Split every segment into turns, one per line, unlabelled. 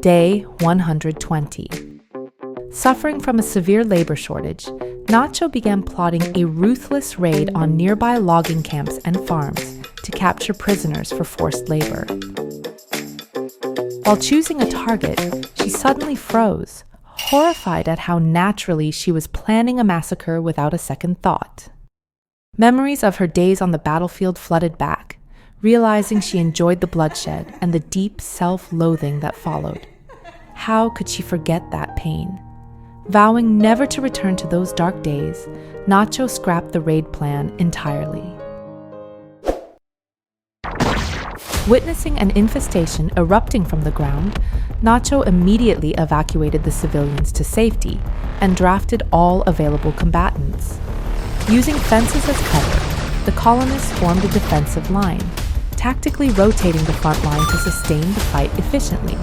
Day 120. Suffering from a severe labor shortage, Nacho began plotting a ruthless raid on nearby logging camps and farms to capture prisoners for forced labor. While choosing a target, she suddenly froze, horrified at how naturally she was planning a massacre without a second thought. Memories of her days on the battlefield flooded back, realizing she enjoyed the bloodshed and the deep self-loathing that followed. How could she forget that pain? Vowing never to return to those dark days, Nacho scrapped the raid plan entirely. Witnessing an infestation erupting from the ground, Nacho immediately evacuated the civilians to safety and drafted all available combatants. Using fences as cover, the colonists formed a defensive line, tactically rotating the front line to sustain the fight efficiently.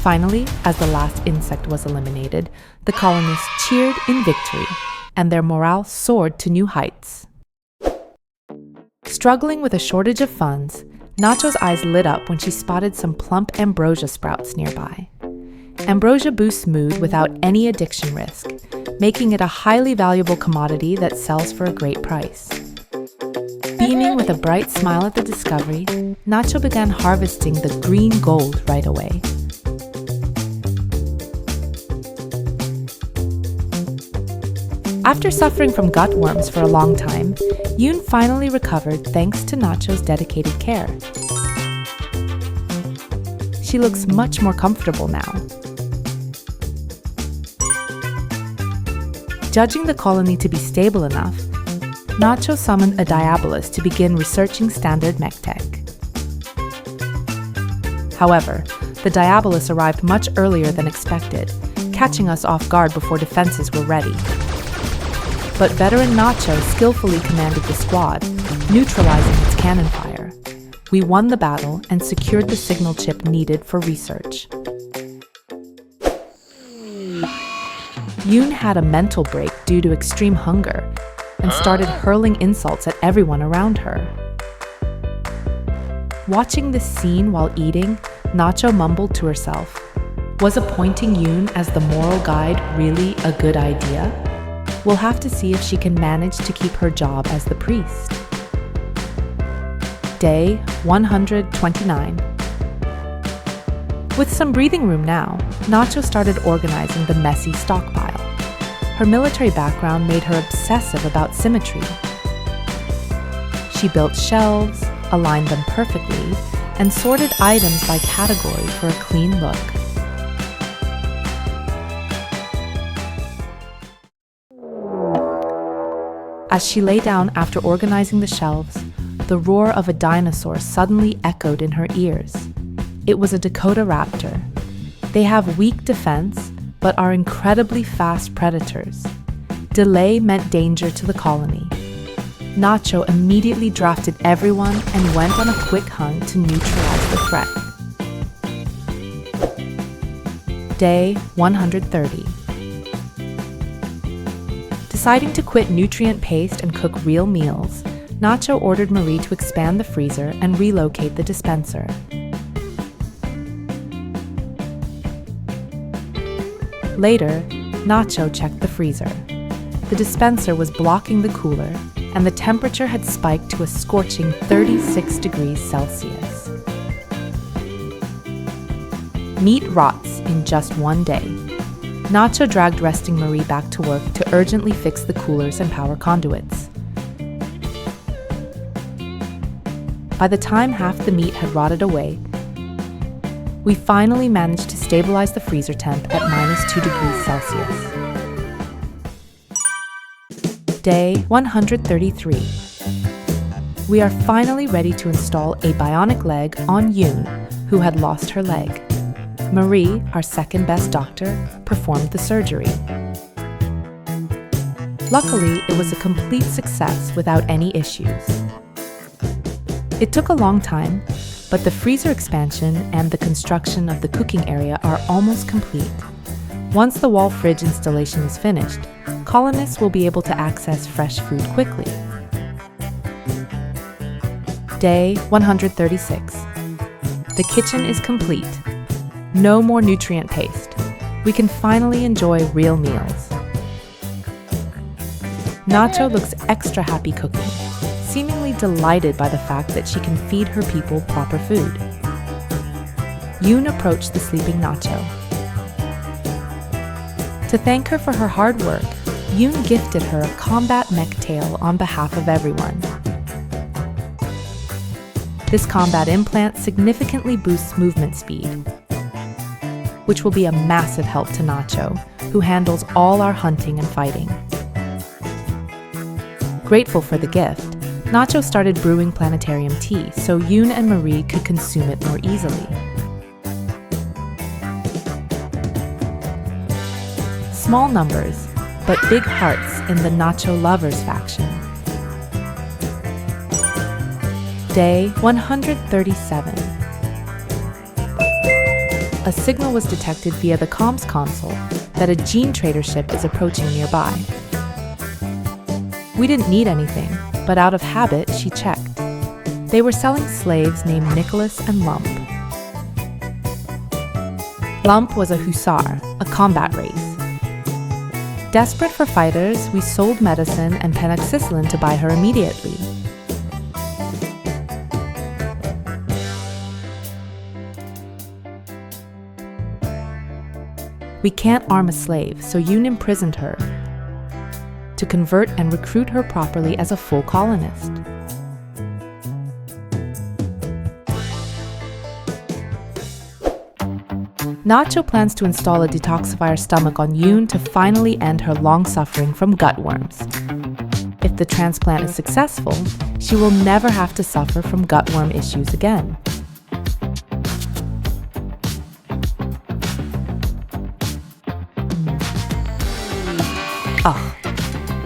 Finally, as the last insect was eliminated, the colonists cheered in victory, and their morale soared to new heights. Struggling with a shortage of funds, Nacho's eyes lit up when she spotted some plump ambrosia sprouts nearby. Ambrosia boosts mood without any addiction risk, making it a highly valuable commodity that sells for a great price. Beaming with a bright smile at the discovery, Nacho began harvesting the green gold right away. After suffering from gut worms for a long time, Yune finally recovered thanks to Nacho's dedicated care. She looks much more comfortable now. Judging the colony to be stable enough, Nacho summoned a Diabolus to begin researching standard mech tech. However, the Diabolus arrived much earlier than expected, catching us off guard before defenses were ready. But veteran Nacho skillfully commanded the squad, neutralizing its cannon fire. We won the battle and secured the signal chip needed for research. Yune had a mental break due to extreme hunger and started hurling insults at everyone around her. Watching this scene while eating, Nacho mumbled to herself, "Was appointing Yune as the moral guide really a good idea? We'll have to see if she can manage to keep her job as the priest." Day 129. With some breathing room now, Nacho started organizing the messy stockpile. Her military background made her obsessive about symmetry. She built shelves, aligned them perfectly, and sorted items by category for a clean look. As she lay down after organizing the shelves, the roar of a dinosaur suddenly echoed in her ears. It was a Dakota raptor. They have weak defense, but are incredibly fast predators. Delay meant danger to the colony. Nacho immediately drafted everyone and went on a quick hunt to neutralize the threat. Day 130. Deciding to quit nutrient paste and cook real meals, Nacho ordered Marie to expand the freezer and relocate the dispenser. Later, Nacho checked the freezer. The dispenser was blocking the cooler, and the temperature had spiked to a scorching 36 degrees Celsius. Meat rots in just one day. Nacho dragged resting Marie back to work to urgently fix the coolers and power conduits. By the time half the meat had rotted away, we finally managed to stabilize the freezer temp at -2 degrees Celsius. Day 133. We are finally ready to install a bionic leg on Yune, who had lost her leg. Marie, our second best doctor, performed the surgery. Luckily, it was a complete success without any issues. It took a long time, but the freezer expansion and the construction of the cooking area are almost complete. Once the wall fridge installation is finished, colonists will be able to access fresh food quickly. Day 136. The kitchen is complete. No more nutrient paste. We can finally enjoy real meals. Nacho looks extra happy cooking, seemingly delighted by the fact that she can feed her people proper food. Yune approached the sleeping Nacho. To thank her for her hard work, Yune gifted her a combat mech tail on behalf of everyone. This combat implant significantly boosts movement speed, which will be a massive help to Nacho, who handles all our hunting and fighting. Grateful for the gift, Nacho started brewing planetarium tea so Yune and Marie could consume it more easily. Small numbers, but big hearts in the Nacho Lovers faction. Day 137. A signal was detected via the comms console that a gene trader ship is approaching nearby. We didn't need anything, but out of habit, she checked. They were selling slaves named Nicholas and Lump. Lump was a hussar, a combat race. Desperate for fighters, we sold medicine and penoxycyline to buy her immediately. We can't arm a slave, so Yune imprisoned her to convert and recruit her properly as a full colonist. Nacho plans to install a detoxifier stomach on Yune to finally end her long suffering from gut worms. If the transplant is successful, she will never have to suffer from gut worm issues again. Ugh.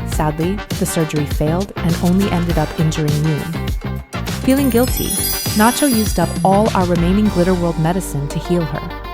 Sadly, the surgery failed and only ended up injuring Yune. Feeling guilty, Nacho used up all our remaining Glitterworld medicine to heal her.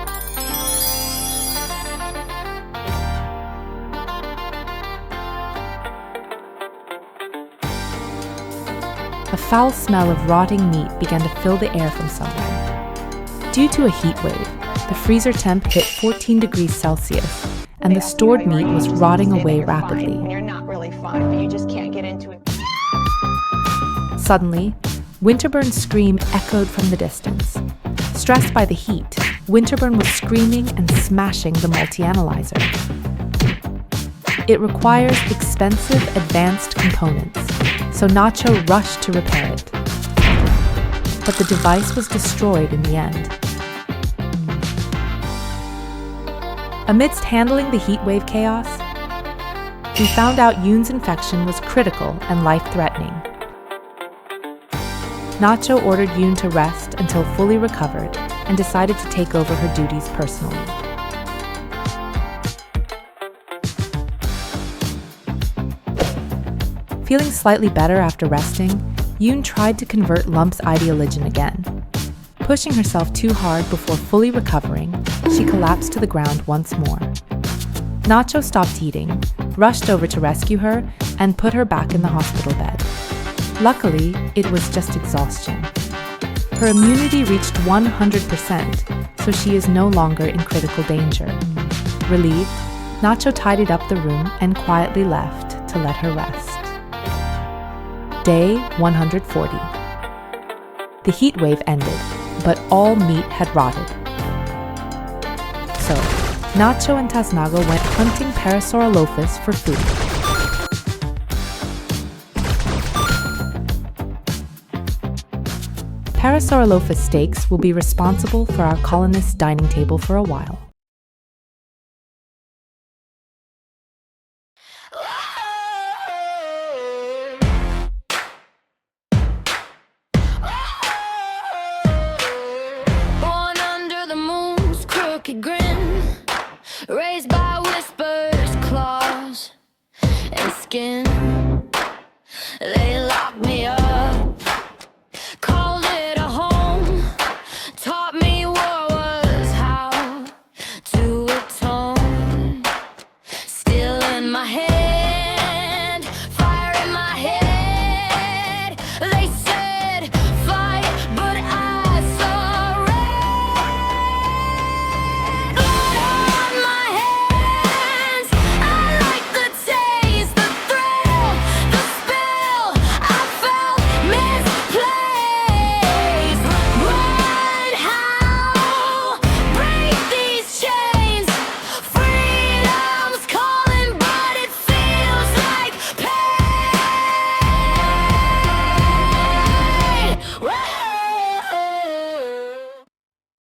A foul smell of rotting meat began to fill the air from somewhere. Due to a heat wave, the freezer temp hit 14 degrees Celsius, and the stored meat was rotting away rapidly.
You're not really fine, but you just can't get into it.
Suddenly, Winterburn's scream echoed from the distance. Stressed by the heat, Winterburn was screaming and smashing the multi-analyzer. It requires expensive, advanced components, so Nacho rushed to repair it. But the device was destroyed in the end. Amidst handling the heatwave chaos, we found out Yune's infection was critical and life-threatening. Nacho ordered Yune to rest until fully recovered and decided to take over her duties personally. Feeling slightly better after resting, Yune tried to convert Lump's ideologion again. Pushing herself too hard before fully recovering, she collapsed to the ground once more. Nacho stopped eating, rushed over to rescue her, and put her back in the hospital bed. Luckily, it was just exhaustion. Her immunity reached 100%, so she is no longer in critical danger. Relieved, Nacho tidied up the room and quietly left to let her rest. Day 140. The heat wave ended, but all meat had rotted. So, Nacho and Taznago went hunting Parasaurolophus for food. Parasaurolophus steaks will be responsible for our colonists' dining table for a while.
Grin, raised by whispers, claws, and skin. They